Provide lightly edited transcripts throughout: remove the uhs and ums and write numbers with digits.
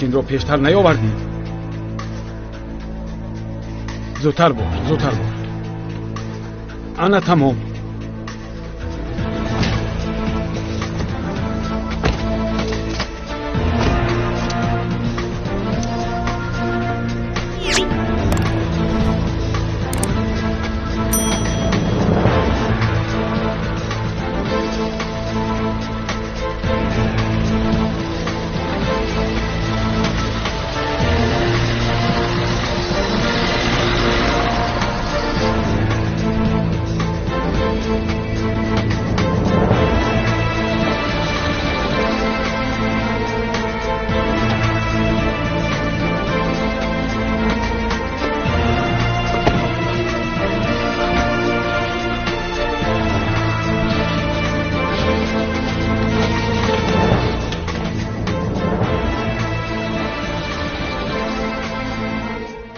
ماشین رو پیشتر نیاوردید. زودتر باش. انا تمام.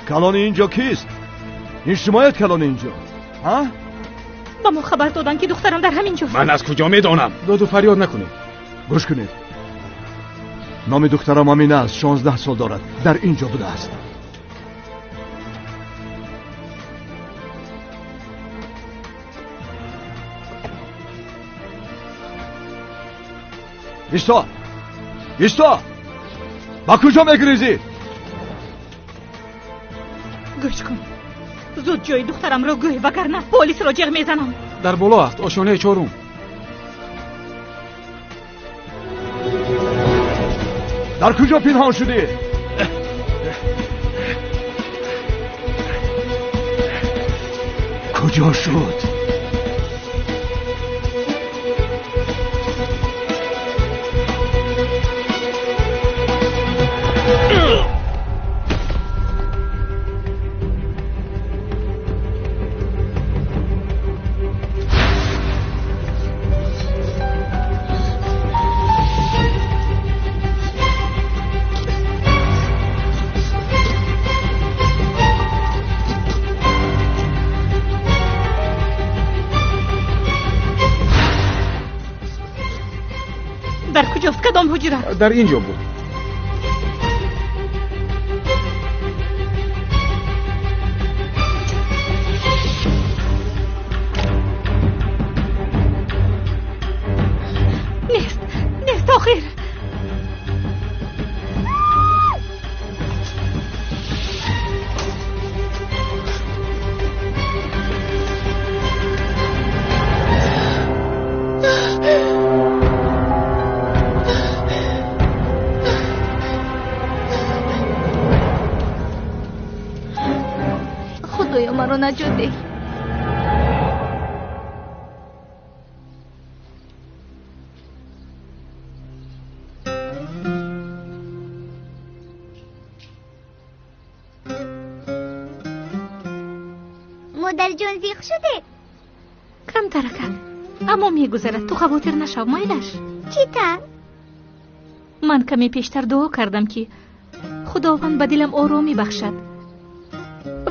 کلان اینجا کیست؟ این شمایت کلان اینجا؟ ها؟ با ما خبر دادن که دخترم در همین جاست. من از کجا میدانم؟ داد و فریاد نکنید. گوش کنید. نام دخترم امینه است. 16 سال دارد. در اینجا بوده است. ایستا با کجا میگریزی؟ گوش کن. زود جای دخترم رو گوی وگرنه پلیس رو جغ میزنم. در بالا است. آشانه 4. در کجا پنهان شدی؟ کجا شد؟ در کجاست؟ کدام حجره؟ در اینجا بود. نیست آخر. خدایا مرا نجات ده. مادر جان زیخ شده. کم ترکت اما میگذرد. تو خواطر نشو مایلش. چی تا؟ من کمی پیشتر دعا کردم که خداوند به دلم آرامی بخشد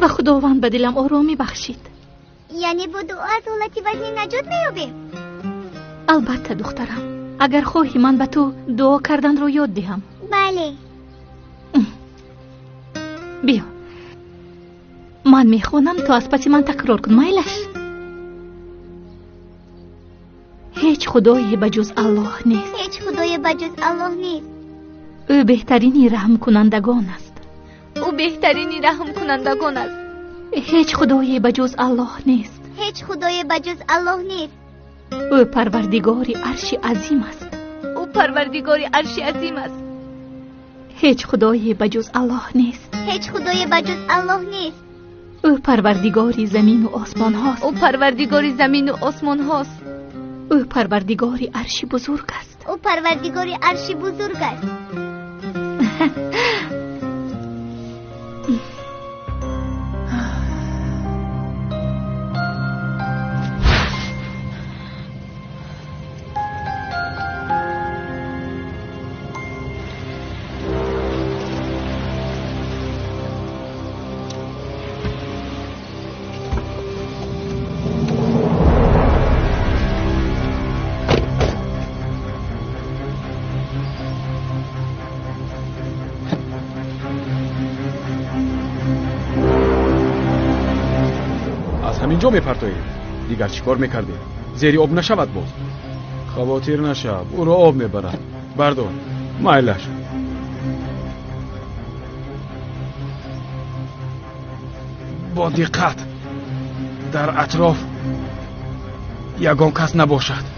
و خداوند به دلم آرامی بخشید. یعنی با دعا از حالتی وزنی نجات میابیم؟ البته دخترم. اگر خواهی من به تو دعا کردن رو یاد دهم. بله. بیا من میخوانم تو از پس من تکرار کن مایلش. هیچ خدایی بجز الله نیست. هیچ خدایی بجز الله نیست. او بهترینی رحم کنندگان است. او بهترینی رحم کنندگان است. هیچ خدایی بجز الله نیست. هیچ خدایی بجز الله نیست. او پروردگاری عرش عظیم است. او پروردگاری عرش عظیم است. هیچ خدایی بجز الله نیست. هیچ خدایی بجز الله نیست. او پروردگاری زمین و آسمان هاست. او پروردگاری زمین و آسمان هاست. او پروردگاری عرشی بزرگ است. او پروردگاری عرشی بزرگ است. همینجا میپرتوید. دیگر چیکار میکردی؟ زیری آب نشود باز. خواطر نشب، او را آب میبرد. بردار مایلش. با دقت. در اطراف یگان کس نباشد.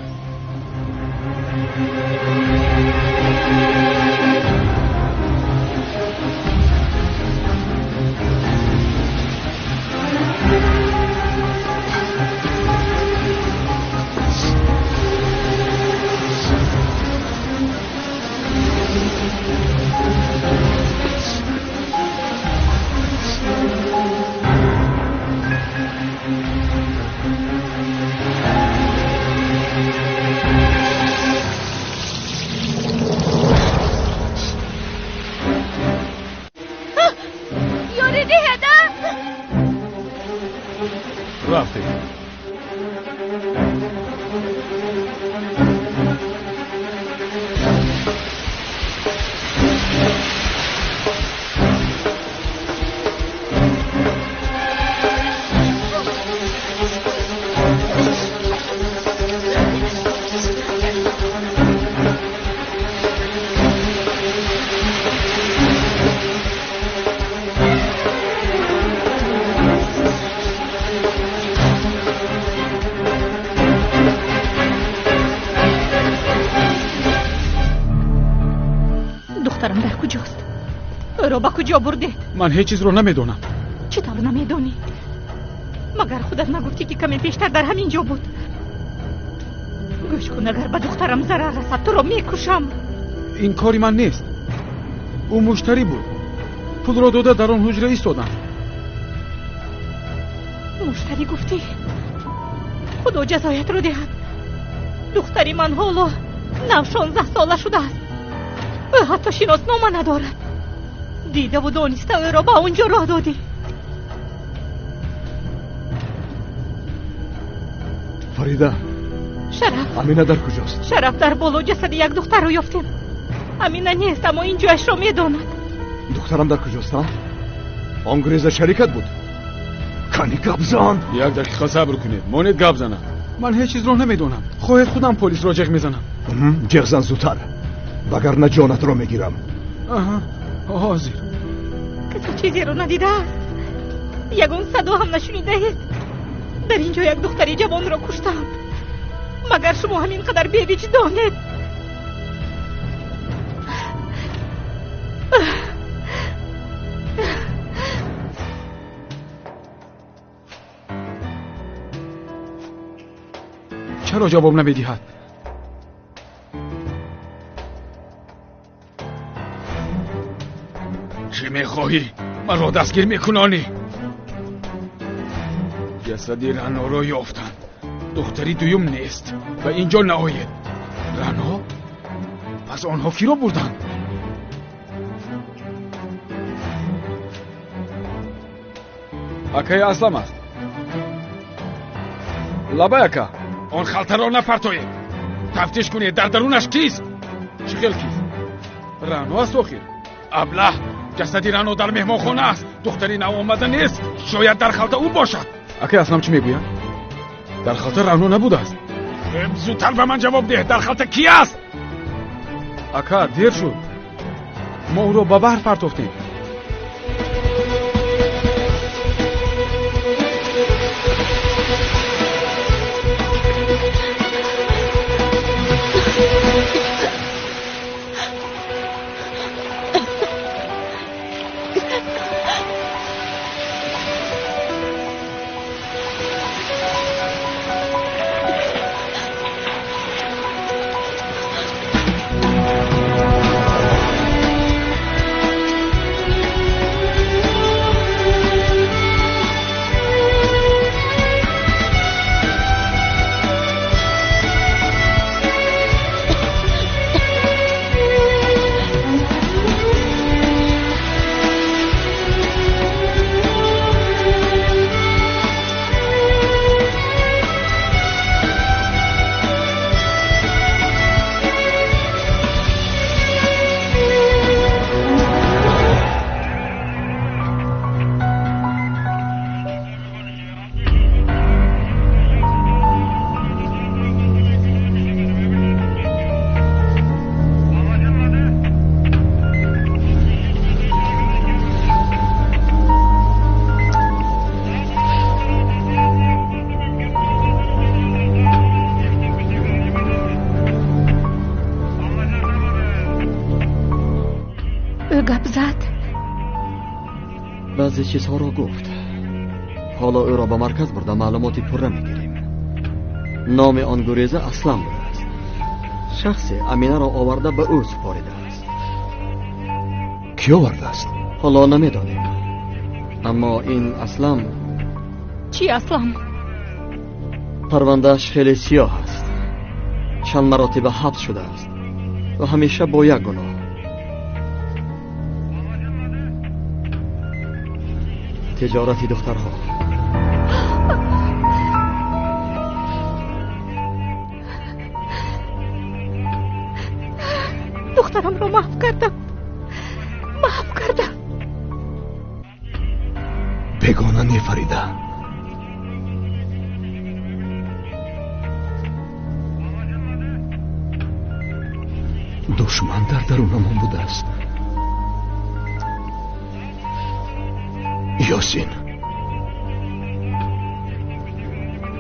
رفتی. دخترم در کجاست؟ رو با کجا بردید؟ من هیچ چیز رو نمیدونم. چطور نمیدونی؟ مگر خودت نگفتی که کمی پیشتر در همین جا بود؟ گوش کن، اگر به دخترم ضرر رسد تو رو میکشم. این کاری من نیست. او مشتری بود. پول را داده در آن حجره ایستادم. مشتری گفتی؟ خدا جزایت رو دهد. دختری من حالا 16 ساله شده است و حتی شناسنامه ندارد. دیده و دانسته او را به اونجا راه دادی. فریده، شرف، امینه در کجاست؟ شرف در بالا جسد یک دختر رو یافتیم. امینه نیست اما این جایش را میداند. دخترم در کجاست ها؟ انگریز شریکت بود. کنی گپ زن. یک دقیقه صبر کنید. مانید گپ زنم. من هیچ چیز رو نمیدونم. خواهد خودم پلیس را جغ میزنم. جغ زن زودتر، وگرنه جانت را میگیرم. حاضر. کسی چیزی رو ندیده است. یگان صدا هم نشنیده اید. در اینجا یک دختری جوان را کشتند. مگر شما همین قدر بی‌وجدانید؟ چرا جواب نمیدهد؟ چی میخواهی؟ من را دستگیر میکنانی؟ جسدی رنا را یافتند. دختری دویم نیست و اینجا نآید. رنا؟ پس آنها کی را بردند؟ اکای اسلام است. لبایکا آن خلطه را نپرتایید. تفتیش کنید در درونش کیست؟ چخیل کیست؟ رنا است آخر. ابله، جسدی رنا در مهمانخانه است. دختری نو آمده نیست. شاید در خلطه او باشد. اکای اسلام چی میگوید؟ در خلطه رنا نبوده است. زودتر به من جواب ده. در خلطه کی است؟ اکا دیر شد. ما او را به بحر پرتافتیم. بعضی چیزها را گفت. حالا او را به مرکز برده معلوماتی پره میگیریم. نام آن گریزه اسلم بوده است. شخصی امینه را آورده به او سپاریده است. کی آورده است؟ حالا نمیدانیم، اما این اسلم چی اسلم؟ پروندهش خیلی سیاه است. چند مراتب حبس شده است و همیشه با یک گناه. تجارت دخترها. دخترم را معاف کردم. بگانه نفریده. دشمن در درونمان بوده است.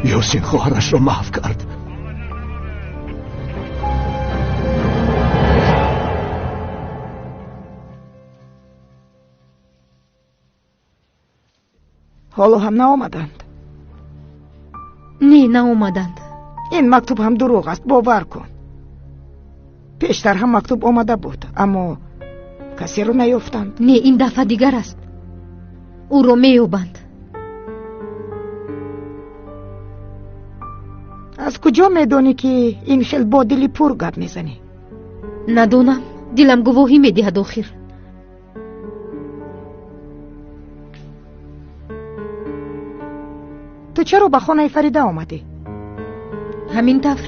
یاسین خواهرش را محو کرد. حالا هم نآمدند. نه نآمدند. این مکتوب هم دروغ است، باور کن. پیشتر هم مکتوب آمده بود اما کسی رو نیافتند. نه این دفعه دیگر است. او رو مییابند. از کجا میدانی که این خیلی با دلی پر گپ میزنی؟ ندانم، دلم گواهی میدهد آخر. تو چرا به خانه فریده آمدی؟ همین طور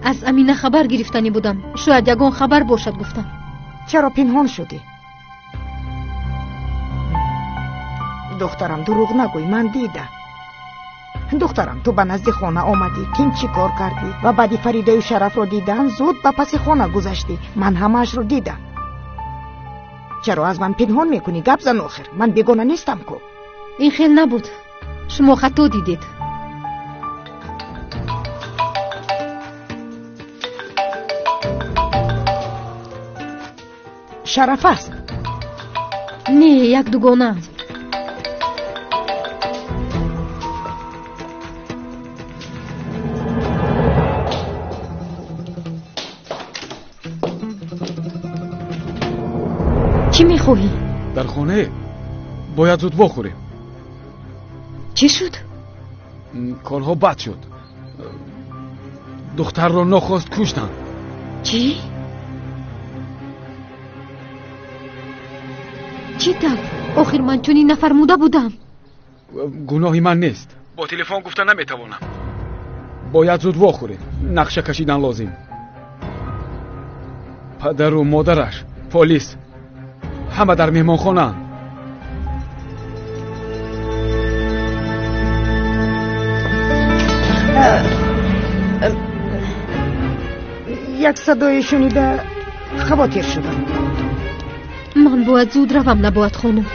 از امینه خبر گرفتنی بودم. شاید یگان خبر باشد گفتم. چرا پنهان شدی؟ دخترم دروغ نگوی، من دیدم. دخترم تو به نزد خانه آمدی، کین چی کار کردی و بعدی فریده و شرف رو دیدن زود به پس خانه گذشتی. من همش رو دیدم. چرا از من پنهان میکنی؟ گپ زن آخر، من بیگانه نیستم کو. این خیلی نبود، شما خطا دیدید. شرف است؟ نه، یک دوگانه. چی میخواهی؟ در خانه باید زود بخوریم. چی شد؟ کارها بد شد. دختر رو نخواست کشتن. چی؟ چی طور؟ آخر من چونی نفرموده بودم. گناهی من نیست. با تلفن گفتن نمیتوانم. باید زود بخوریم. نقشه کشیدن لازم. پدر و مادرش، پلیس، همه در مهمانخانه. یک صدای شنیده خواطر شدم. من باید زود روم نباید خانم.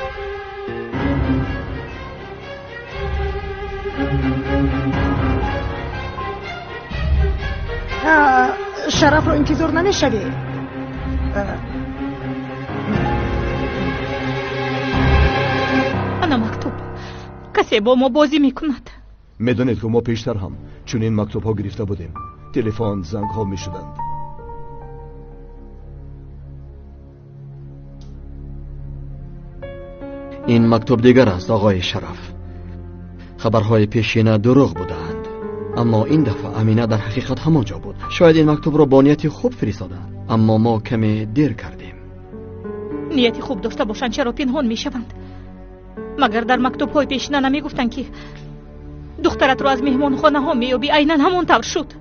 شرف رو انتظار نمیشوی؟ انا مکتوب کسی با ما بازی میکند. میدونید که ما پیشتر هم چون این مکتوب ها گرفته بودیم. تلفن زنگ ها میشدند. این مکتوب دیگر است آقای شرف. خبرهای پیشینه دروغ بودند، اما این دفعه امینه در حقیقت همانجا بود. شاید این مکتوب را با نیتی خوب فرستاده، اما ما کمی دیر کردیم. نیتی خوب داشته باشند چرا پنهان میشوند؟ مگر در مکتوب های پیشینه نمیگفتند که دخترت رو از مهمان خانه ها میابی؟ عیناً همون طور شد.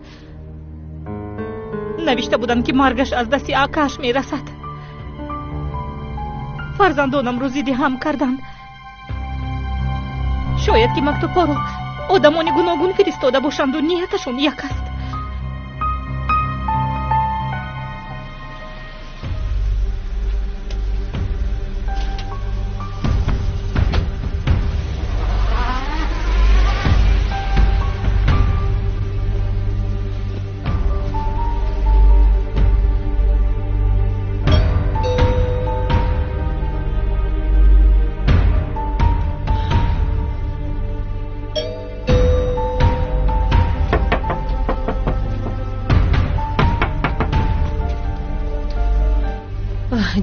نوشته بودند که مرگش از دست آکاش میرسد. فرزندانم رو زیدی هم کردند. شاید که مکتوب ها رو آدمان گوناگون فرستاده باشند و نیتشون یک است.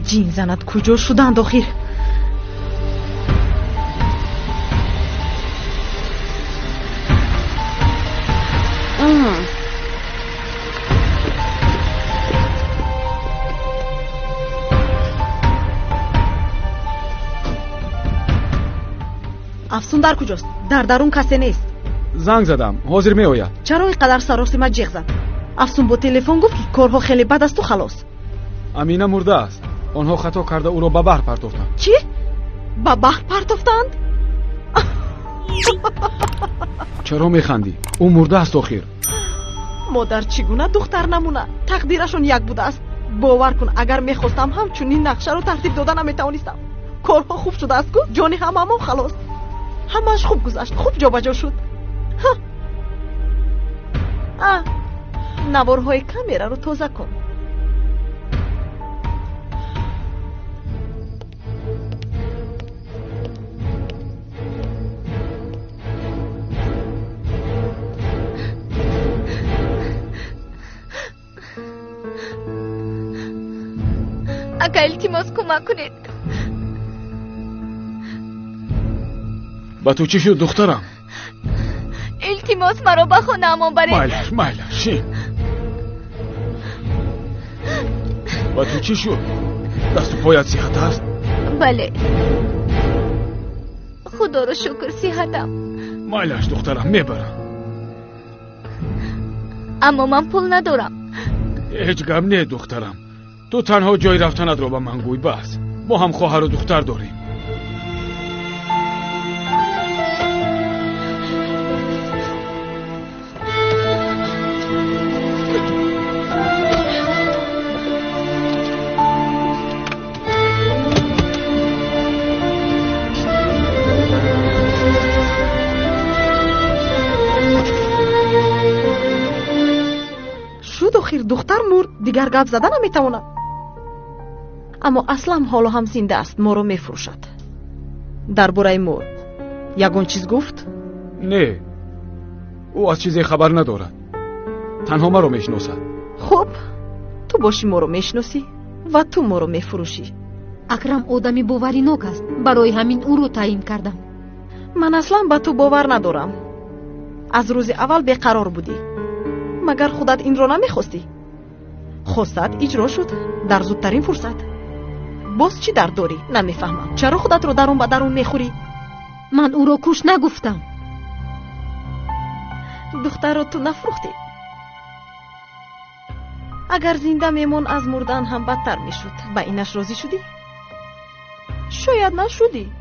جین زند کجا شدند آخر؟ افسون در کجاست؟ در درون کسی نیست. زنگ زدم حاضر میآید. چرا اینقدر سراسیمه جیغ زد؟ افسون با تلفن گفت که کارها خیلی بد است و خلاص. امینه مرده است. آنها خطا کرده او را به بحر پرتافتند. چی؟ به بحر پرتافتند؟ چرا میخندی؟ او مرده است آخر. مادر چگونه دختر نمونه؟ تقدیرشون یک بوده است. باور کن اگر میخواستم همچنین نقشه رو ترتیب دادن نمیتوانستم. کارها خوب شده است که جانی همه خلاص. همش خوب گذشت، خوب جابجا شد. نوارهای کامیرا رو تازه کن. اگر التماس کمک کنید. با تو چی شد دخترم؟ التماس مرا به خانه امان برید. مایلش شین. با تو چی شد؟ دست و پایت صحت است؟ بله خدا رو شکر صحتم. مایلش دخترم میبرم. اما من پول ندارم. هیچ غم نه دخترم. تو تنها جای رفتنت رو به من گوی بس. ما هم خواهر و دختر داریم. دختر مرد دیگر گپ زدن نمیتواند. اما اصلا حالا هم زنده است، ما رو میفروشد. درباره مرد یگان چیز گفت؟ نه او از چیزی خبر ندارد. تنها ما رو میشناسد. خب تو باشی ما رو میشناسی و تو ما رو میفروشی. اکرم آدمی باوریناک است. برای همین او رو تعیین کردم. من اصلا به تو باور ندارم. از روز اول بیقرار بودی. مگر خودت این رو نمیخواستی؟ خواستت اجرا شد در زودترین فرصت. باز چی در داری؟ نمیفهمم. چرا خودت رو درون به درون میخوری؟ من او رو کش نگفتم. دختر رو تو نفروختی. اگر زنده میمون از مردن هم بدتر میشد. به اینش راضی شدی؟ شاید نشدی.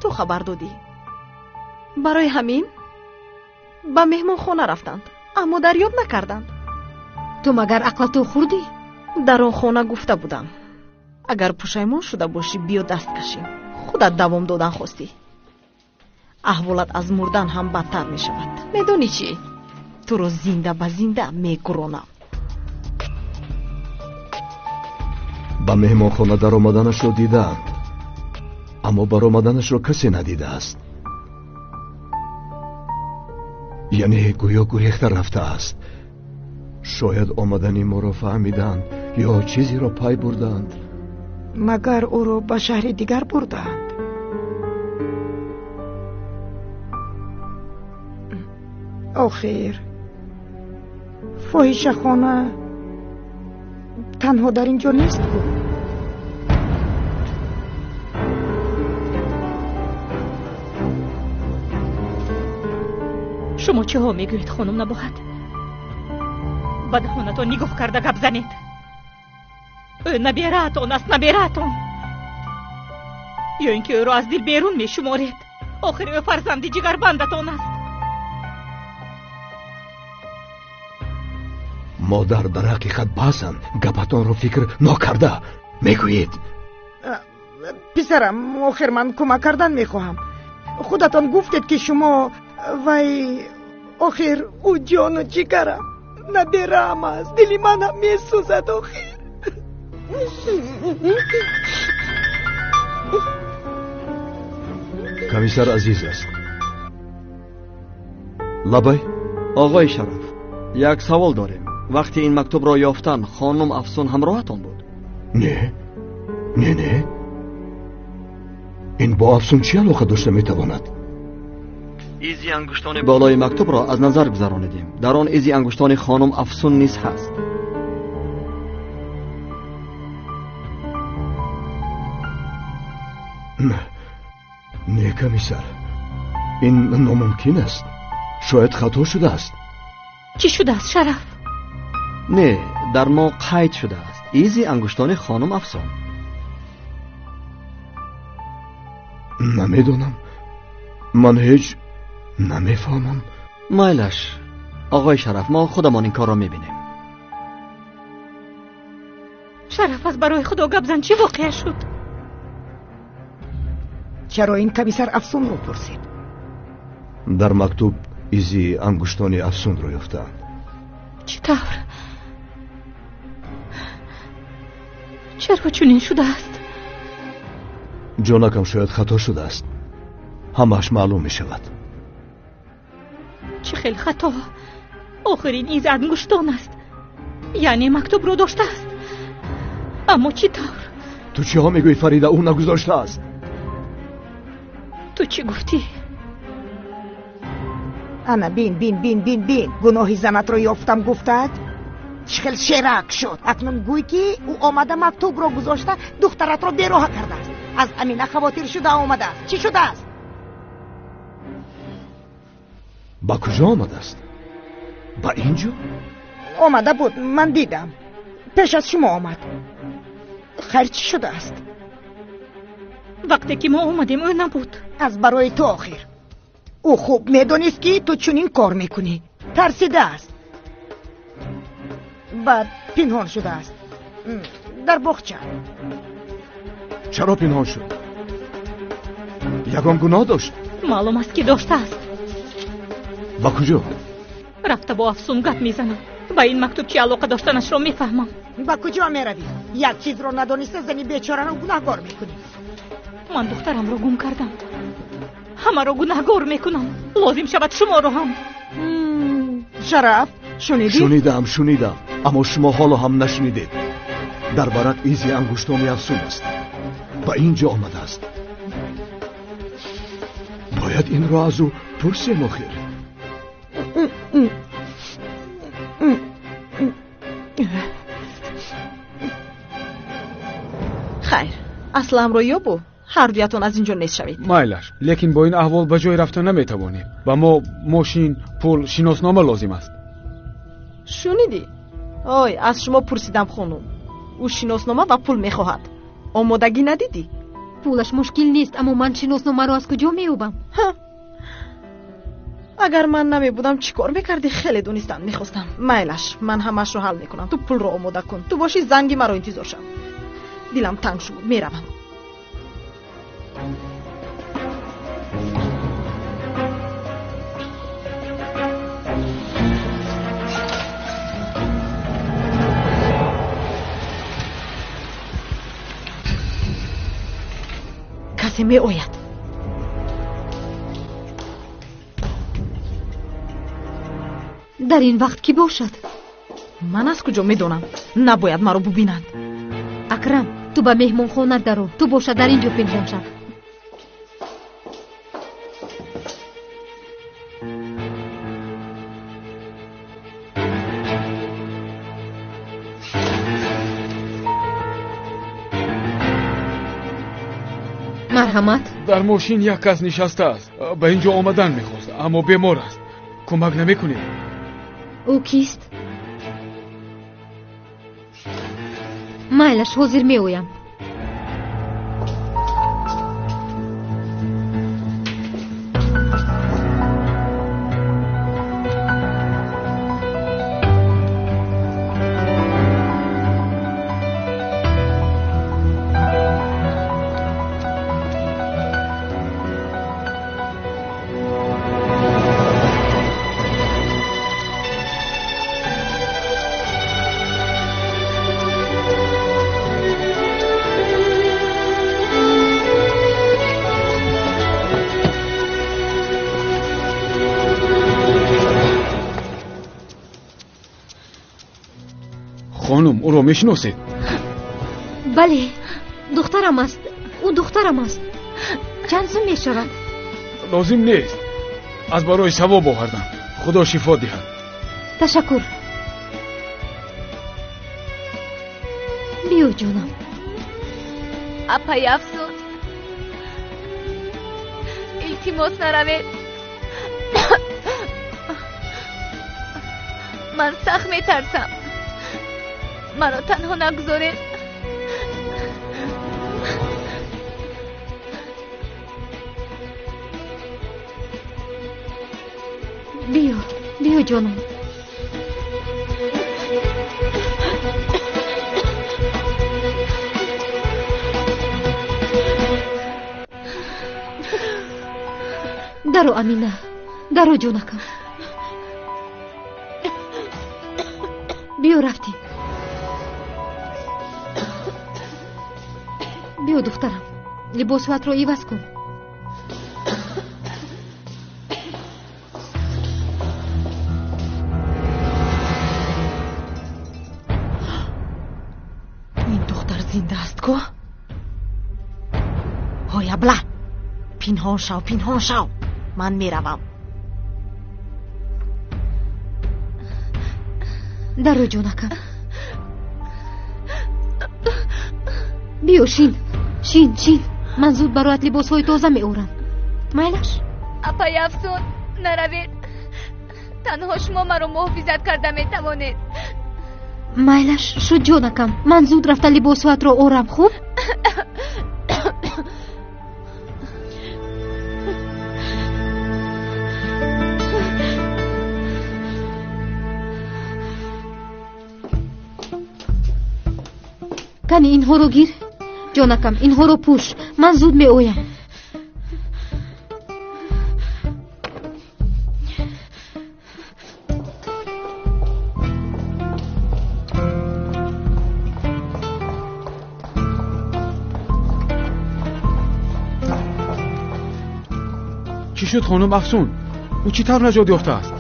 تو خبر دادی. برای همین به مهمان خانه رفتند اما دریاب نکردند. تو مگر عقل تو خوردی؟ در آن خانه گفته بودم اگر پشیمان شده باشی بیا دست کشیم. خودت دوام دادن خواستی. احوالت از مردن هم بدتر می شود. میدونی چی؟ تو رو زنده به زنده میگرونم. به مهمان خانه در آمدنش رو دیدند اما بر آمدنش رو کسی ندیده است. یعنی گویا گریخته رفته است. شاید آمدنی ما را فهمیدند یا چیزی را پای بردند. مگر او را به شهر دیگر بردند؟ آخر فاحشه خانه تنها در اینجا نیست بود. شما چه ها میگوید خانم نباید؟ به دهانتان نگاه کرده گپ زنید. نبیره‌تان است، نبیره‌تان. یا اینکه او را از دل بیرون میشمارید. آخر او فرزند جگربندتان است. مادر در حقیقت بازن گپتان رو فکر نکرده میگویید. پسرم آخر من کمک کردن میخواهم. خودتان گفتید که شما وای آخر او جان و جگرم نبیرم است. دلی من هم میسوزد آخر. کمیسر عزیز است. لبای آقای شرف یک سوال داریم. وقتی این مکتوب را یافتن خانم افسون همراهتان بود؟ نه نه این با افسون چی علاقه داشته میتواند؟ ایزی انگشتان بالای مکتوب را از نظر گذرانیدیم. در آن ایزی انگشتان خانم افسون نیز هست. نه کمیسر، این ناممکن است. شاید خطا شده است. چی شده است شرف؟ نه، در ما قید شده است ایزی انگشتان خانم افسون. نمیدونم، من هیچ نمیفهمم. مایلش آقای شرف، ما خودمان این کار را میبینیم. شرف از برای خدا گپ زن، چی واقع شد؟ چرا این کمیسر افسون رو پرسید؟ در مکتوب ایزی انگشتان افسون رو یافتند. چطور؟ چرا چنین شده است؟ جانکم شاید خطا شده است. همش معلوم می شود. چه خیلی خطا؟ آخرین ایز انگشتان است. یعنی مکتوب رو داشته است. اما چطور؟ تو چی ها میگوی فریده؟ او نگذاشته است. تو چی گفتی؟ انا بین گناهی زنت رو یافتم گفتد. چخل شرک شد. اکنون گوی که او آمده مکتوب رو گذاشته دخترت رو بیراه کرده است. از امینه خواتیر شده آمده است. چی شده است؟ با کجا آمده است؟ با اینجا؟ آمده بود، من دیدم. پیش از شما آمد. خیر چی شده است؟ وقتی که ما آمدیم او نبود. از برای تو آخر. او خوب میدونست که تو چنین کار میکنی. ترسیده است. بعد پنهان شده است در باغچه. چرا پنهان شد؟ یگان گناه داشت؟ معلوم است که داشته است. با کجا؟ رفته با افسون گپ میزنم. با این مکتوب چی علاقه داشتنش رو میفهمم. با کجا میروی؟ یک چیز رو ندانسته زنی بیچاره رو گناهگار میکنی. من دخترم رو گم کردم. همه رو گناهگار میکنم. لازم شود شما رو هم. شرف شنیدی؟ شنیدم اما شما حالا هم نشنیدید. در برات ایزی انگشتان افسون است. با اینجا آمده است. باید این را از او پرسیم آخر. خیر، اصلم رو یابو. هر دویتون از اینجا نیست شوید. مایلش، لیکن با این احوال به جای رفتن نمیتوانیم. و ما ماشین، پول، شناسنامه لازم است. شنیدی؟ آی، از شما پرسیدم خانم. او شناسنامه و پول میخواهد. آمادگی ندیدی؟ پولش مشکل نیست، اما من شناسنامه رو از کجا مییابم؟ اگر من نمی بودم چیکار میکردی؟ خیلی دونستن میخواستم. میلش، من همش رو حل میکنم. تو پول رو آماده کن. تو باشی زنگی مرا انتظار شو. دیلم تنگ شد، میروم. کسی می آید. در این وقت کی باشد؟ من از کجا میدونم؟ نباید مرا ببینند. اکرم، تو به مهمون خانه درو. تو باشد در اینجا پنهان شو. مرحمت. در ماشین یک کس نشسته است. به اینجا آمدن میخواست اما بیمار است. کمک نمیکنید؟ او کیست؟ مایلش حاضر میویم. خانم، او را میشناسید؟ بله، دخترم است. او دخترم است. چند سو می شود؟ لازم نیست. از برای ثواب آوردم. خدا شفا دهد. تشکر. بیو جانم. اپای افسون، التماس نروید. من سخت میترسم. مرا تنها نگذارید. بیو جانم. درو امینه، درو جونکم. بیو رفتیم. بیو دخترم، لباسوات رو عوض کن. این دختر زنده است کو؟ های ابله، پنهان شو، پنهان شو. من میروم. درو جونکم. بیو شین. من زود برایت لباسهای تازه میارم. مایلش؟ اپای افسون، نروید. تنها شما مرا محافظت کرده میتوانید. مایلش شد جونکم. من زود رفته لباسات رو آورم. خوب؟ کنی اینها رو گیر. جانکم اینها رو پوش. من زود می آیم. چی شد خانم افسون؟ او چی طور نجات یافته است؟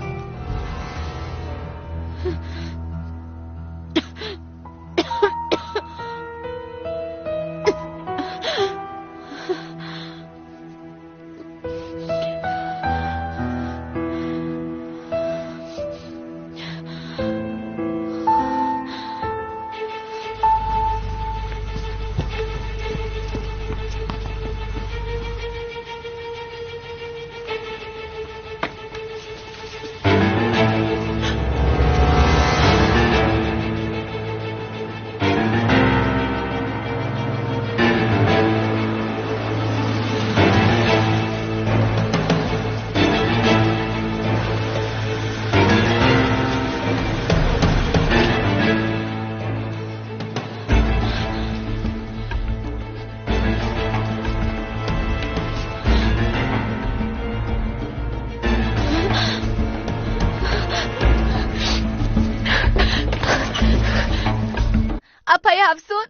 اپای افسون،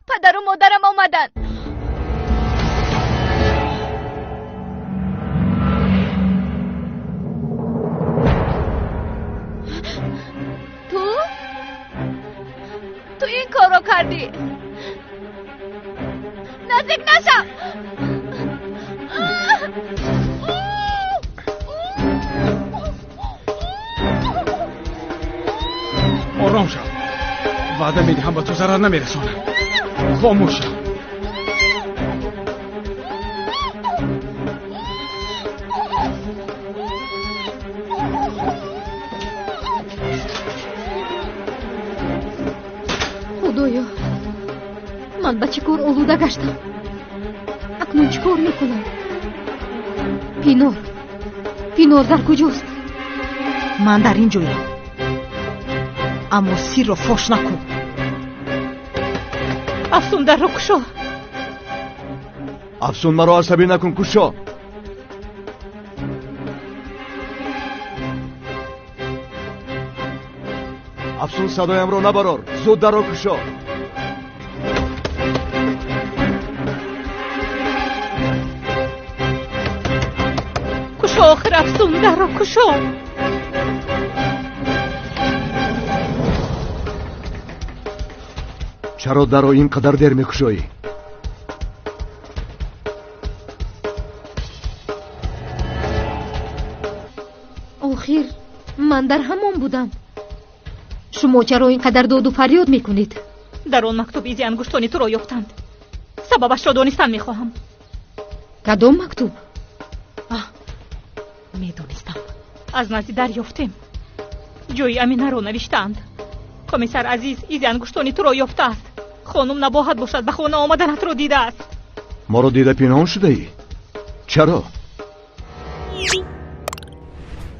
پدر و مادرم آمدن. تو این کار رو کردی. نزدیک نشو. آرام شو. وعده میدهم به تو ضرر نمیرسونم. خاموش شو. خدایا، من به چی کار آلوده گشتم؟ اکنون چی کار میکنم؟ پینار در کجاست؟ من در این جویم، اما سیر رو فاش نکن. افسون در رو کشا. افسون مرا عصبی نکن کشا. افسون صدایم رو نبرار. زود در رو کشا. کشا آخر افسون در رو کشا. چرا در رو اینقدر دیر میکشایی؟ آخر من در همان بودم. شما چرا اینقدر داد و فریاد میکنید؟ در آن مکتوب ایزی انگشتانی تو را یافتند. سببش را دانستن میخواهم. کدام مکتوب؟ میدانستم. از نزدی دریافتیم. جوی امینه را نوشتند. کمیسر عزیز ایزی انگشتانی تو را یافته است. خانم نباید باشد به خانه آمدنت را دیده است. ما را دیده پنهان شده ای؟ چرا؟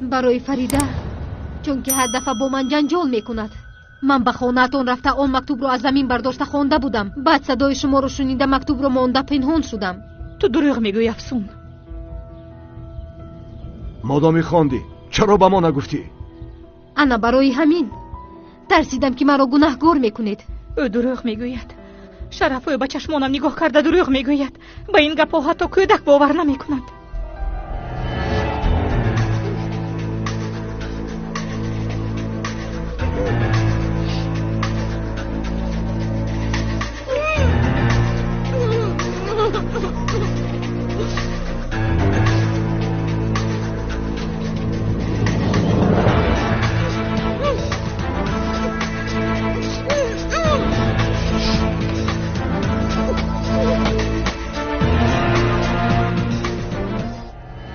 برای فریده، چون که هر دفعه با من جنجال میکند. من به خانه‌تان رفته آن مکتوب رو از زمین برداشته خوانده بودم. بعد صدای شما رو شنیده مکتوب رو مانده پنهان شدم. تو دروغ میگویی افسون. مادامی خواندی چرا به ما نگفتی؟ انا برای همین ترسیدم که مرا گناهگار میکنید. او دروغ میگوید. شرف او به چشمانم نگاه کرده دروغ میگوید. به این گپا حتی کودک باور نمیکند.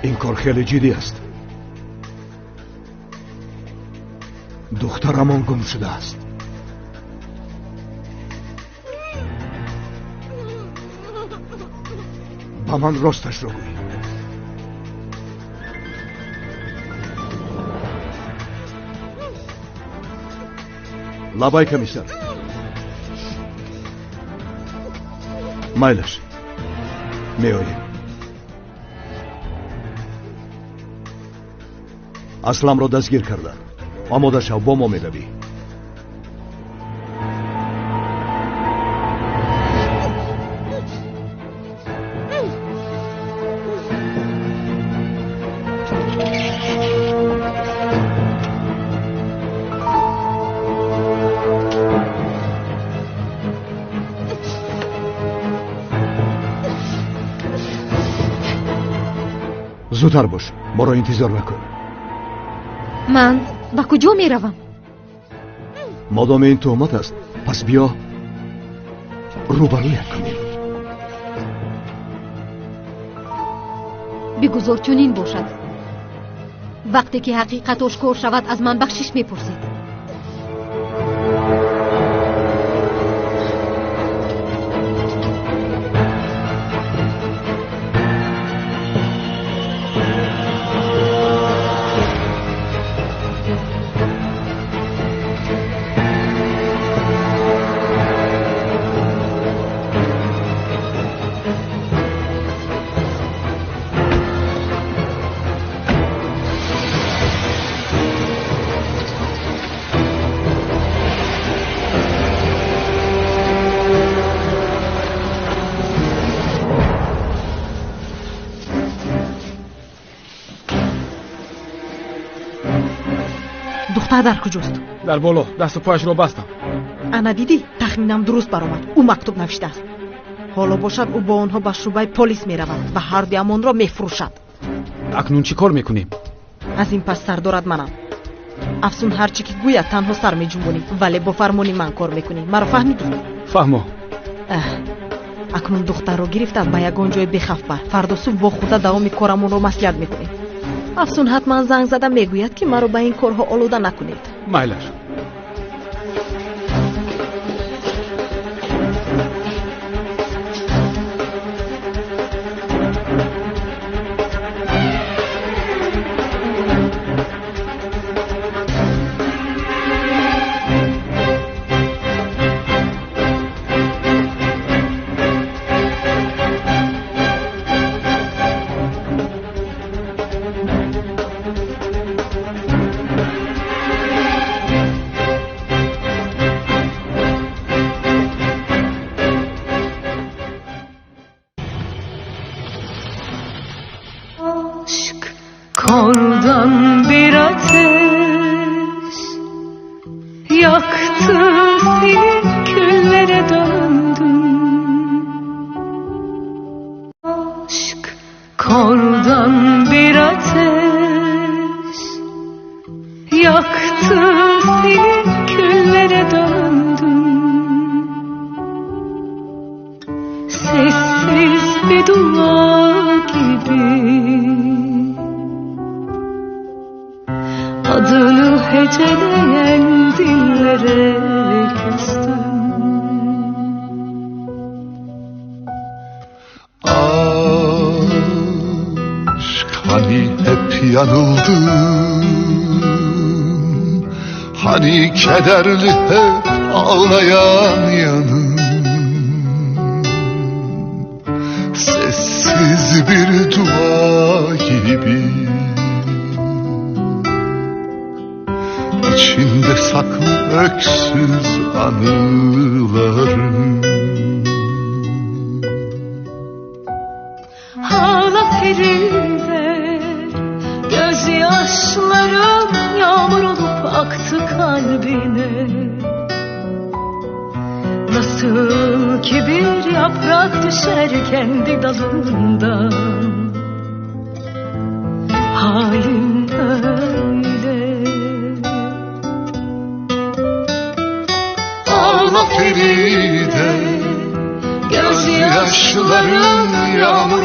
این کار خیلی جدی است. دخترمان گم شده است. با من راستش را گوی. لابای کمیسر. مایلش میآییم. اسلم را دستگیر کردن. آماده شو با ما میروی. زودتر باش. ما را انتظار نکن. من به کجا می روم؟ مادام این تهمت است پس بیا روبرویت کنیم. بگذار چنین باشد. وقتی که حقیقت آشکار شود از من بخشش می پرسید. دختر در کجاست؟ در بالا دست و پایش را بستم. انا دیدی؟ تخمینم درست برآمد. او مکتوب نوشته است. حالا باشد او با آنها به شعبه پلیس می رود و هر دیامان را می فروشد. اکنون چی کار میکنیم؟ از این پس سردارد منم. افسون هرچی که گوید تنها سر می جنبونی ولی با فرمانی من کار میکنی. مرا فهمیدی؟ فهمو. اکنون دختر رو گرفته به یگان جای بخف بر. فردا صبح با خودت دوام کارمون رو مصلحت میکنی. افسون حتما زنگ زده میگوید که مرا به این کارها آلوده نکنید. مایلش. Kordan bir ateş yaktı seni küllere döndüm. Aşk kordan bir ateş Nasıl seni küllere döndüm, sessiz bir dua gibi. Adını heceleyen dillere küstüm. Aşk hani hep yanıldım, hani kederli hep ağlayan yanım. Sessiz bir dua gibi, İçinde saklı öksüz anılarım. Ağla Feride, gözyaşlarım yağmur olup aktı kalbine. Nasıl ki bir yaprak düşer kendi dalından, halim öyle. Ağla Feride, gözyaşların yağmur